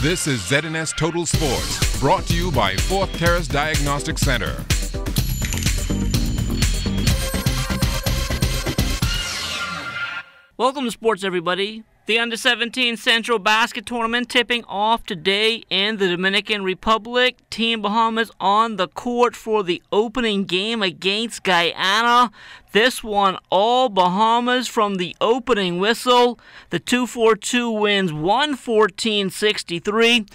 This is ZNS Total Sports, brought to you by Fourth Terrace Diagnostic Center. Welcome to sports, everybody. The Under-17 Central Basket Tournament tipping off today in the Dominican Republic. Team Bahamas on the court for the opening game against Guyana. This one, all Bahamas from the opening whistle. The 2-4-2 wins 114-63.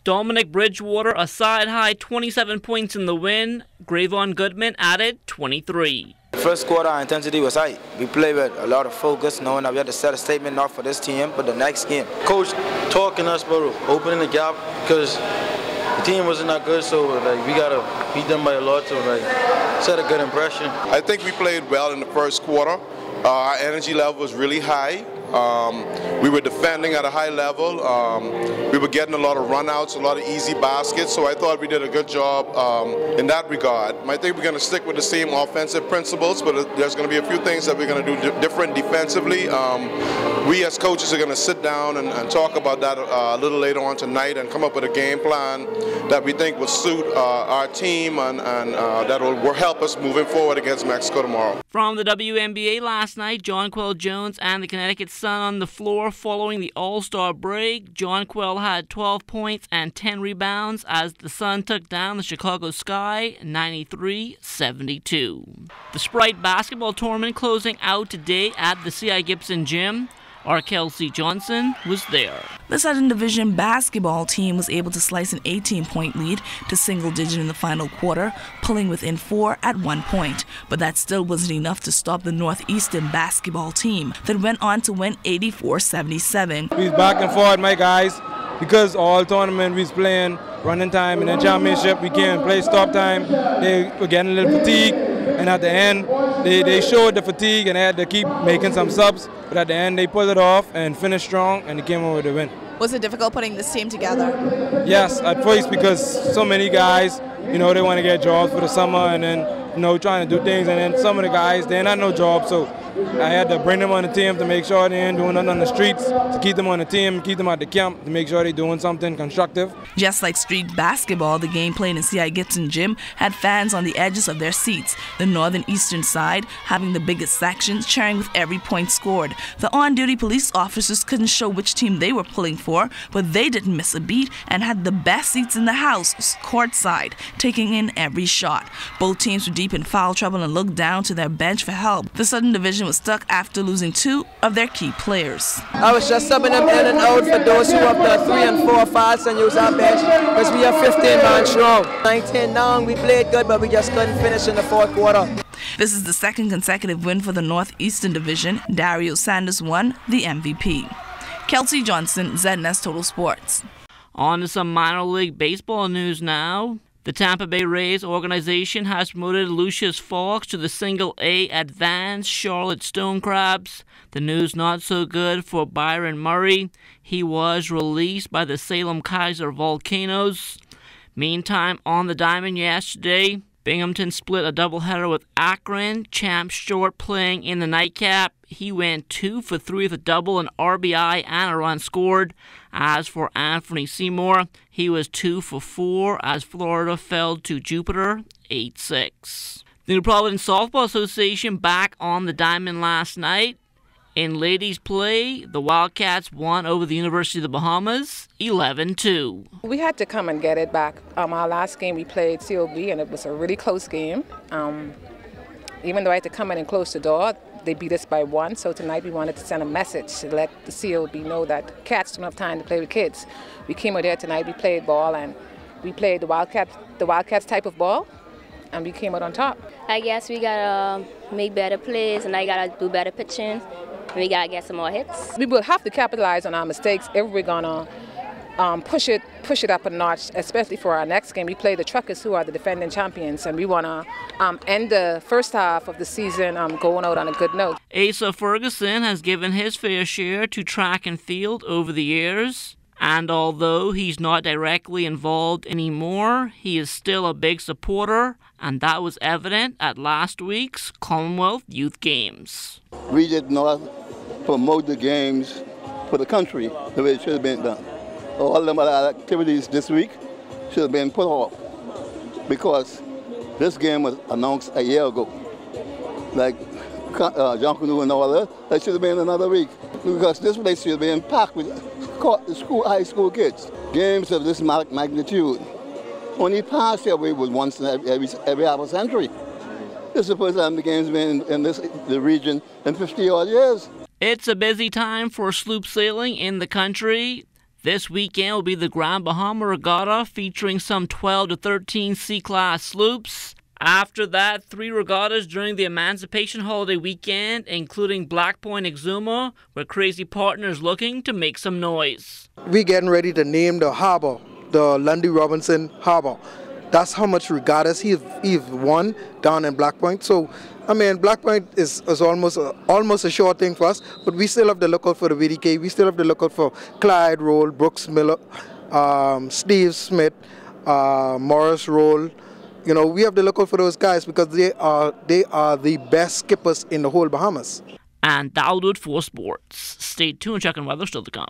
Dominic Bridgewater, a side-high 27 points in the win. Gravon Goodman added 23. First quarter, our intensity was high. We played with a lot of focus, knowing that we had to set a statement not for this team, but the next game. Coach talking us about opening the gap because the team wasn't that good, so we gotta beat them by a lot to set a good impression. I think we played well in the first quarter. Our energy level was really high. We were defending at a high level. We were getting a lot of runouts, a lot of easy baskets, so I thought we did a good job in that regard. I think we're going to stick with the same offensive principles, but there's going to be a few things that we're going to do different defensively. We as coaches are going to sit down and talk about that a little later on tonight and come up with a game plan that we think will suit our team and that will help us moving forward against Mexico tomorrow. From the WNBA last night, Jonquel Jones and the Connecticut Sun on the floor following the All-Star break. Jonquel had 12 points and 10 rebounds as the Sun took down the Chicago Sky 93-72. The Sprite basketball tournament closing out today at the C.I. Gibson Gym. Our Kelsey Johnson was there. The Southern Division basketball team was able to slice an 18-point lead to single digit in the final quarter, pulling within 4 at one point. But that still wasn't enough to stop the Northeastern basketball team that went on to win 84-77. We was back and forth, my guys, because all tournament we was playing running time, and then championship we can't play stop time. They were getting a little fatigued, and at the end they showed the fatigue and they had to keep making some subs. But at the end, they pulled it off and finished strong, and they came over with the win. Was it difficult putting this team together? Yes, at first, because so many guys, they want to get jobs for the summer and then, trying to do things. And then some of the guys, they ain't had no job, so I had to bring them on the team to make sure they ain't doing nothing on the streets, to keep them on the team, keep them at the camp, to make sure they're doing something constructive. Just like street basketball, the game played in C.I. Gibson Gym had fans on the edges of their seats, the northern eastern side having the biggest sections, cheering with every point scored. The on-duty police officers couldn't show which team they were pulling for, but they didn't miss a beat and had the best seats in the house, courtside, taking in every shot. Both teams were deep in foul trouble and looked down to their bench for help. The Southern Division was stuck after losing 2 of their key players. I was just subbing them in and out for those who up the 3 and 4 fouls and use our bench because we are 15 man strong. 19 down, we played good, but we just couldn't finish in the fourth quarter. This is the second consecutive win for the Northeastern Division. Dario Sanders won the MVP. Kelsey Johnson, ZNS Total Sports. On to some minor league baseball news now. The Tampa Bay Rays organization has promoted Lucius Fox to the Single-A Advanced Charlotte Stonecrabs. The news not so good for Byron Murray. He was released by the Salem Kaiser Volcanoes. Meantime, on the diamond yesterday, Binghamton split a doubleheader with Akron. Champ Short playing in the nightcap. He went 2 for 3 with a double, an RBI, and a run scored. As for Anthony Seymour, he was 2 for 4 as Florida fell to Jupiter 8-6. The New Providence Softball Association back on the diamond last night. In ladies play, the Wildcats won over the University of the Bahamas 11-2. We had to come and get it back. Our last game we played COB and it was a really close game. Even though I had to come in and close the door, they beat us by 1. So tonight we wanted to send a message to let the COB know that cats don't have time to play with kids. We came out there tonight, we played ball and we played the Wildcats type of ball. And we came out on top. I guess we gotta make better plays and I gotta do better pitching. We gotta get some more hits. We will have to capitalize on our mistakes if we're gonna push it up a notch, especially for our next game. We play the Truckers, who are the defending champions, and we wanna end the first half of the season going out on a good note. Asa Ferguson has given his fair share to track and field over the years. And although he's not directly involved anymore, he is still a big supporter, and that was evident at last week's Commonwealth Youth Games. We did not promote the games for the country the way it should have been done. all them other activities this week should have been put off because this game was announced a year ago. Like John Canoe and all that should have been another week because this place should have been packed with high school kids. Games of this magnitude. Only past year we was once in every half a century. This is the first time the game's been in the region in 50 odd years. It's a busy time for sloop sailing in the country. This weekend will be the Grand Bahama Regatta featuring some 12 to 13 C-class sloops. After that, 3 regattas during the Emancipation Holiday weekend, including Black Point Exuma, where Crazy Partners looking to make some noise. We're getting ready to name the harbor, the Lundy Robinson Harbor. That's how much regattas he's won down in Black Point. So, I mean, Black Point is almost a sure thing for us, but we still have to look out for the VDK. We still have to look out for Clyde Roll, Brooks Miller, Steve Smith, Morris Roll. You know, we have to look out for those guys because they are the best skippers in the whole Bahamas. And that'll do it for sports. Stay tuned, checking weather still to come.